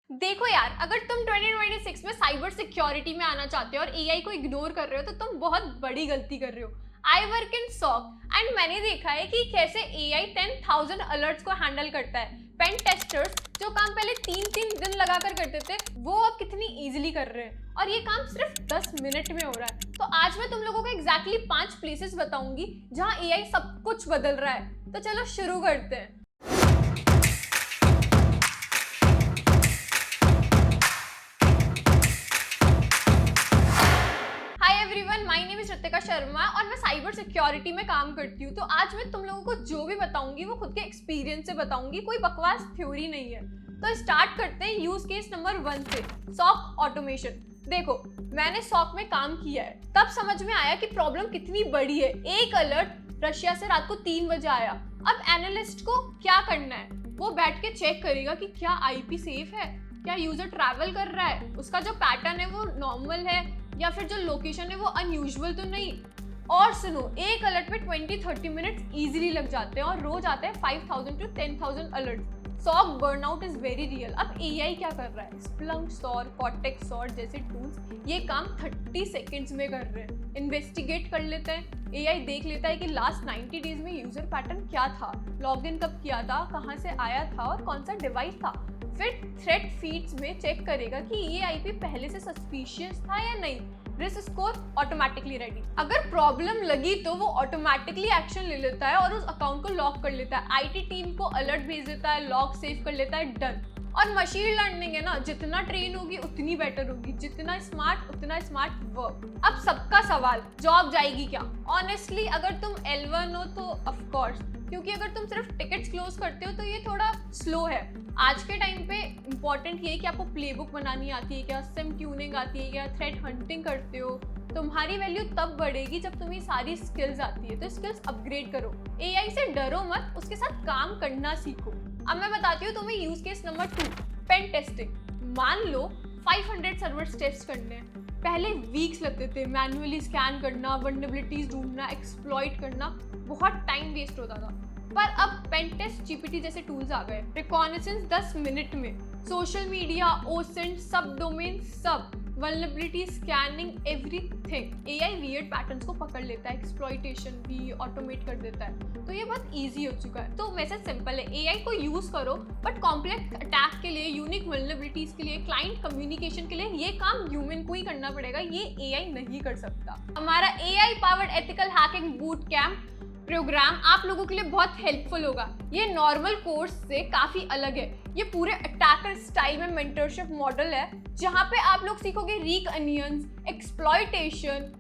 देखो यार, अगर तुम 2026 में साइबर सिक्योरिटी में आना चाहते हो और एआई को इग्नोर कर रहे हो तो तुम बहुत बड़ी गलती कर रहे हो। I work in SOC and मैंने देखा है कि कैसे एआई 10,000 अलर्ट्स को हैंडल करता है। पेन टेस्टर्स जो काम पहले 3-3 दिन लगाकर करते थे वो अब कितनी इजीली कर रहे हैं और ये काम सिर्फ 10 मिनट में हो रहा है। तो आज मैं तुम लोगों को एग्जैक्टली 5 प्लेसेस बताऊंगी जहां एआई सब कुछ बदल रहा है। तो चलो शुरू करते हैं। My name is Ritika Sharma और मैं साइबर सिक्योरिटी में काम करती हूँ। तो आज मैं तुम लोगों को जो भी बताऊंगी वो खुद के एक्सपीरियंस से बताऊंगी, कोई बकवास थ्योरी नहीं है। तो स्टार्ट करते हैं यूज केस नंबर 1 से, सॉक ऑटोमेशन। देखो, मैंने सॉक में काम किया है, तब समझ में आया कि प्रॉब्लम कितनी बड़ी है। एक अलर्ट रशिया से रात को 3 बजे आया। अब एनालिस्ट को क्या करना है, वो बैठ के चेक करेगा कि क्या आईपी सेफ है, क्या यूजर ट्रैवल कर रहा है, उसका जो पैटर्न है वो नॉर्मल है या फिर जो लोकेशन है वो अनयूजुअल तो नहीं। और सुनो, एक अलर्ट पे 20-30 मिनट्स इजीली लग जाते हैं और रोज आते हैं 5,000 to 10,000 alert. SOC burnout is very real. अब एआई क्या कर रहा है, स्प्लंक, सॉर, कॉर्टेक्स सॉर जैसे टूल्स ये काम 30 सेकेंड्स में कर रहे हैं। इन्वेस्टिगेट कर लेते हैं, एआई देख लेता है कि लास्ट 90 डेज में यूजर पैटर्न क्या था, लॉगिन कब किया था, कहाँ से आया था और कौन सा डिवाइस था। फिर थ्रेट फीड्स में चेक करेगा कि ये आईपी पहले से सस्पिशियस था या नहीं। Risk score automatically ready. अगर प्रॉब्लम लगी तो वो ऑटोमेटिकली एक्शन ले लेता है और उस अकाउंट को लॉक कर लेता है। आईटी टीम को अलर्ट भेज देता है, लॉक सेव कर लेता है, डन। और मशीन लर्निंग है ना, जितना ट्रेन होगी उतनी बेटर होगी, जितना स्मार्ट उतना स्मार्ट वर्क। अब सबका सवाल, जॉब जाएगी क्या? ऑनेस्टली अगर तुम L1 हो तो ऑफ कोर्स, क्योंकि अगर तुम सिर्फ टिकट्स क्लोज करते हो तो ये थोड़ा स्लो है। आज के टाइम पे इंपॉर्टेंट ये है कि आपको प्लेबुक बनानी आती है क्या, सिम ट्यूनिंग आती है क्या, थ्रेट हंटिंग करते हो। तुम्हारी वैल्यू तब बढ़ेगी जब तुम्हें सारी स्किल्स आती है। तो स्किल्स अपग्रेड करो, एआई से डरो मत, उसके साथ काम करना सीखो। अब मैं बताती हूँ तुम्हें use case number 2, pen testing. मान लो 500 सर्वर्स टेस्ट करने हैं। पहले वीक्स लगते थे, मैन्युअली स्कैन करना, वल्नरेबिलिटीज ढूंढना, एक्सप्लॉइट करना, बहुत टाइम वेस्ट होता था। पर अब पेन टेस्ट जीपीटी जैसे टूल्स आ गए, रिकॉनेसेंस 10 मिनट में, सोशल मीडिया, ओसेंट, सब डोमेन, सब vulnerability scanning, everything. AI weird patterns को पकड़ लेता है, एक्सप्लॉइटेशन भी ऑटोमेट कर देता है। तो ये बहुत इजी हो चुका है। तो मैसेज सिंपल है, एआई को यूज करो बट कॉम्प्लेक्स अटैक के लिए, यूनिक वल्नरेबिलिटीज के लिए, क्लाइंट कम्युनिकेशन के लिए ये काम ह्यूमन को ही करना पड़ेगा, ये एआई नहीं कर सकता। हमारा AI powered ethical hacking boot camp program आप लोगों के लिए बहुत हेल्पफुल होगा। ये नॉर्मल कोर्स से काफ़ी अलग है। ये पूरे अटैकर स्टाइल में मेंटरशिप मॉडल है, जहाँ पे आप लोग सीखोगे reconnaissance, exploitation,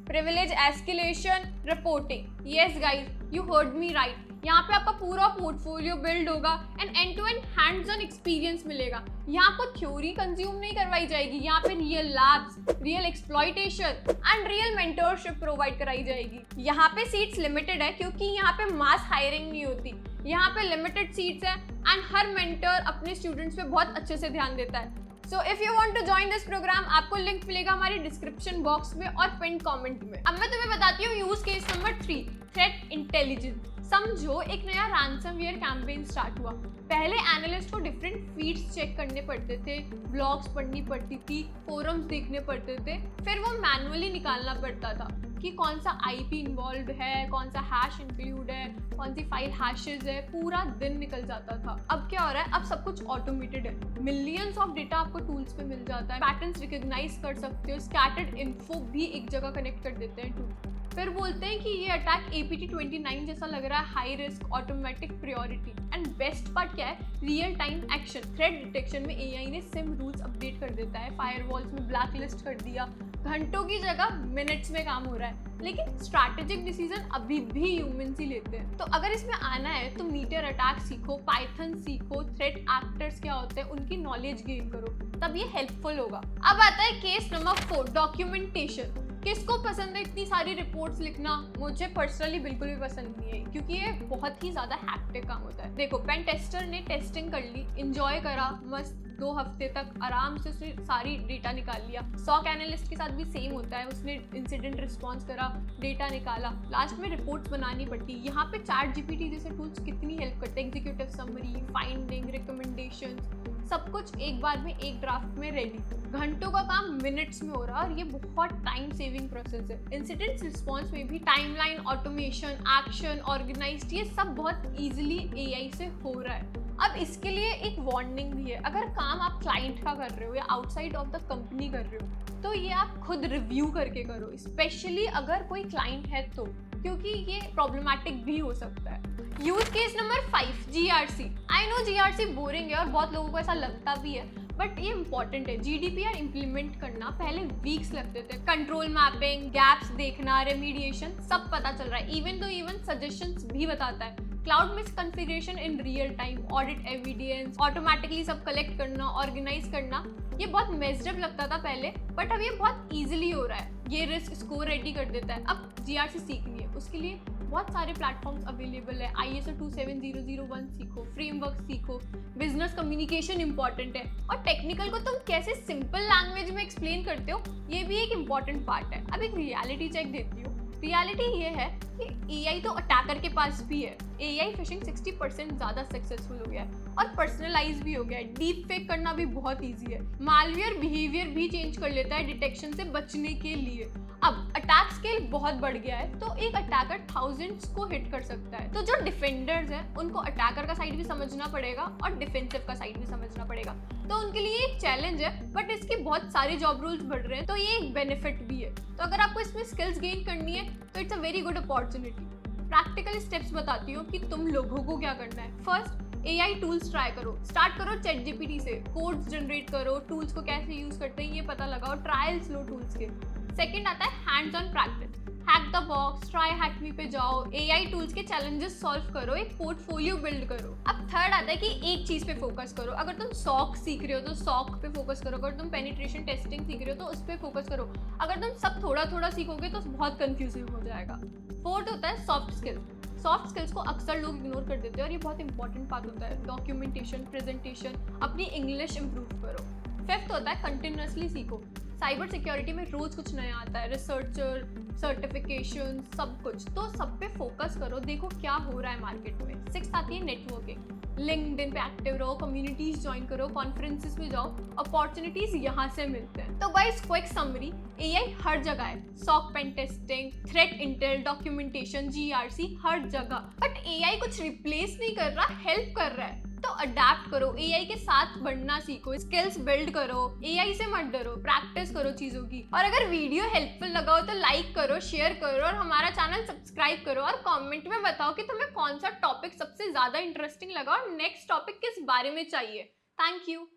privilege escalation, reporting. Yes guys, you heard me right. यहाँ पे आपका पूरा पोर्टफोलियो बिल्ड होगा and end to end hands on experience मिलेगा। यहाँ आपको थ्योरी कंज्यूम नहीं करवाई जाएगी, यहाँ पे real labs, real exploitation and real mentorship provide कराई जाएगी। यहाँ पे सीट्स लिमिटेड है क्योंकि यहाँ पे मास हायरिंग नहीं होती, यहाँ पे लिमिटेड सीट्स है एंड हर मेंटर अपने स्टूडेंट्स पे बहुत अच्छे से ध्यान देता है। So if you want to join this program, आपको लिंक मिलेगा हमारे डिस्क्रिप्शन बॉक्स में और पिन कमेंट में। अब मैं तुम्हें बताती हूँ use case number 3, threat intelligence. समझो एक नया रैंसमवेयर कैंपेन स्टार्ट हुआ। पहले एनालिस्ट को डिफरेंट फीड्स चेक करने पड़ते थे, ब्लॉग्स पढ़नी पड़ती थी, फोरम्स देखने पड़ते थे, फिर वो मैनुअली निकालना पड़ता था कि कौन सा आईपी इन्वॉल्व है, कौन सा हैश इंक्लूड है, कौन सी फाइल हैशेज है, पूरा दिन निकल जाता था। अब क्या हो रहा है, अब सब कुछ ऑटोमेटेड है। मिलियंस ऑफ डेटा आपको टूल्स पे मिल जाता है, पैटर्न्स रिकॉग्नाइज कर सकते हो, स्कैटर्ड इन्फो भी एक जगह कनेक्ट कर देते हैं टूल। फिर बोलते हैं कि ये अटैक APT29 जैसा लग रहा है, high risk, automatic priority. And best part क्या है, real time action. Threat detection में एआई ने सिम रूल्स अपडेट कर देता है, फायरवॉल्स में ब्लैक लिस्ट कर दिया, घंटों की जगह मिनट्स में काम हो रहा है। लेकिन स्ट्रैटेजिक डिसीजन अभी भी ह्यूमंस ही लेते हैं। तो अगर इसमें आना है तो मीटर अटैक सीखो, पाइथन सीखो, थ्रेट एक्टर्स क्या होते हैं उनकी नॉलेज गेन करो, तब ये हेल्पफुल होगा। अब आता है केस नंबर 4, डॉक्यूमेंटेशन। किसको पसंद है इतनी सारी रिपोर्ट्स लिखना? मुझे पर्सनली बिल्कुल भी पसंद नहीं है, क्योंकि ये बहुत ही ज्यादा हैक्टिक काम होता है। देखो, पेन टेस्टर ने टेस्टिंग कर ली, एंजॉय करा, मस्त 2 हफ्ते तक आराम से उसने सारी डेटा निकाल लिया। सॉक एनालिस्ट के साथ भी सेम होता है, उसने इंसिडेंट रिस्पॉन्स करा, डेटा निकाला, लास्ट में रिपोर्ट्स बनानी पड़ती। यहाँ पे चैट जीपीटी जैसे टूल्स कितनी हेल्प करते हैं, एग्जीक्यूटिव समरी, फाइंडिंग, रिकमेंडेशंस, सब कुछ एक बार में एक ड्राफ्ट में रेडी। घंटों का काम मिनट्स में हो रहा है और ये बहुत टाइम सेविंग प्रोसेस है। इंसिडेंट रिस्पॉन्स में भी टाइमलाइन, ऑटोमेशन, एक्शन, ऑर्गेनाइज्ड, ये सब बहुत इजीली एआई से हो रहा है। अब इसके लिए एक वार्निंग भी है, अगर काम आप क्लाइंट का कर रहे हो या आउटसाइड ऑफ द कंपनी कर रहे हो तो ये आप खुद रिव्यू करके करो, स्पेशली अगर कोई क्लाइंट है तो, क्योंकि ये प्रॉब्लमैटिक भी हो सकता है। Use case number 5, GRC. I know GRC boring है और बहुत लोगों को ऐसा लगता भी है, बट ये इंपॉर्टेंट है। जीडीपीआर इंप्लीमेंट करना पहले वीक्स लगते थे, कंट्रोल मैपिंग, गैप्स देखना, रेमीडिएशन, सब पता चल रहा है। इवन सजेशंस भी बताता है। Cloud miss configuration in real time, audit evidence, automatically सब कलेक्ट करना, ऑर्गेनाइज करना, ये बहुत मेस्ड अप लगता था पहले, बट अब ये बहुत इजीली हो रहा है। ये रिस्क स्कोर रेडी कर देता है। अब जीआरसी सीखनी है, उसके लिए बहुत सारे प्लेटफॉर्म्स अवेलेबल है। ISO 27001 सीखो, फ्रेमवर्क सीखो, बिजनेस कम्युनिकेशन इंपॉर्टेंट है, और टेक्निकल को तुम कैसे सिंपल लैंग्वेज में एक्सप्लेन करते हो, ये भी एक इंपॉर्टेंट पार्ट है। अब एक रियलिटी चेक देती हूँ। रियलिटी ये है कि एआई तो अटैकर के पास भी है। एआई फिशिंग 60% ज़्यादा सक्सेसफुल हो गया है और पर्सनलाइज भी हो गया है। डीप फेक करना भी बहुत ईजी है। मालवेयर बिहेवियर भी चेंज कर लेता है डिटेक्शन से बचने के लिए। अब अटैक स्केल बहुत बढ़ गया है, तो एक अटैकर थाउजेंड्स को हिट कर सकता है। तो जो डिफेंडर्स हैं उनको अटैकर का साइड भी समझना पड़ेगा और डिफेंसिव का साइड भी समझना पड़ेगा। तो उनके लिए एक चैलेंज है, बट इसके बहुत सारे जॉब रोल्स बढ़ रहे हैं, तो ये एक बेनिफिट भी है। तो अगर आपको इसमें स्किल्स गेन करनी है तो it's a very good opportunity. Practical steps बताती हूँ कि तुम लोगों को क्या करना है। फर्स्ट, एआई टूल्स ट्राई करो। स्टार्ट करो चैट जीपीटी से, कोड्स जनरेट करो, टूल्स को कैसे यूज करते हैं ये पता लगाओ, ट्रायल्स लो टूल्स के। सेकंड आता है hands on practice. Hack the Box, TryHackMe पे जाओ, एआई टूल्स के चैलेंजेस सॉल्व करो, एक पोर्टफोलियो बिल्ड करो। अब थर्ड आता है कि एक चीज पे फोकस करो। अगर तुम सॉक सीख रहे हो तो सॉक पे फोकस करो, अगर तुम पेनिट्रेशन टेस्टिंग सीख रहे हो तो उस पे फोकस करो। अगर तुम सब थोड़ा थोड़ा सीखोगे तो बहुत कंफ्यूजिंग हो जाएगा। फोर्थ होता है सॉफ्ट स्किल्स। सॉफ्ट स्किल्स को अक्सर लोग इग्नोर कर देते हैं और ये बहुत इंपॉर्टेंट पार्ट होता है। डॉक्यूमेंटेशन, प्रेजेंटेशन, अपनी इंग्लिश इंप्रूव करो। फिफ्थ होता है कंटिन्यूअसली सीखो। साइबर सिक्योरिटी में रोज कुछ नया आता है, रिसर्चर, सर्टिफिकेशन, सब कुछ, तो सब पे फोकस करो, देखो क्या हो रहा है मार्केट में। सिक्स्थ आती है नेटवर्किंग। लिंक्डइन पे एक्टिव रहो, कम्युनिटीज ज्वाइन करो, कॉन्फ्रेंसेस में जाओ, अपॉर्चुनिटीज यहाँ से मिलते हैं। तो गाइस, क्विक समरी, एआई हर जगह है। SOC pen testing, threat intel, documentation, GRC, हर जगह। बट एआई कुछ रिप्लेस नहीं कर रहा, हेल्प कर रहा है। तो अडेप्ट करो, एआई के साथ बढ़ना सीखो, स्किल्स बिल्ड करो, एआई से मत डरो, प्रैक्टिस करो चीजों की। और अगर वीडियो हेल्पफुल लगा हो तो लाइक करो, शेयर करो और हमारा चैनल सब्सक्राइब करो, और कमेंट में बताओ कि तुम्हें कौन सा टॉपिक सबसे ज्यादा इंटरेस्टिंग लगा और नेक्स्ट टॉपिक किस बारे में चाहिए। Thank you.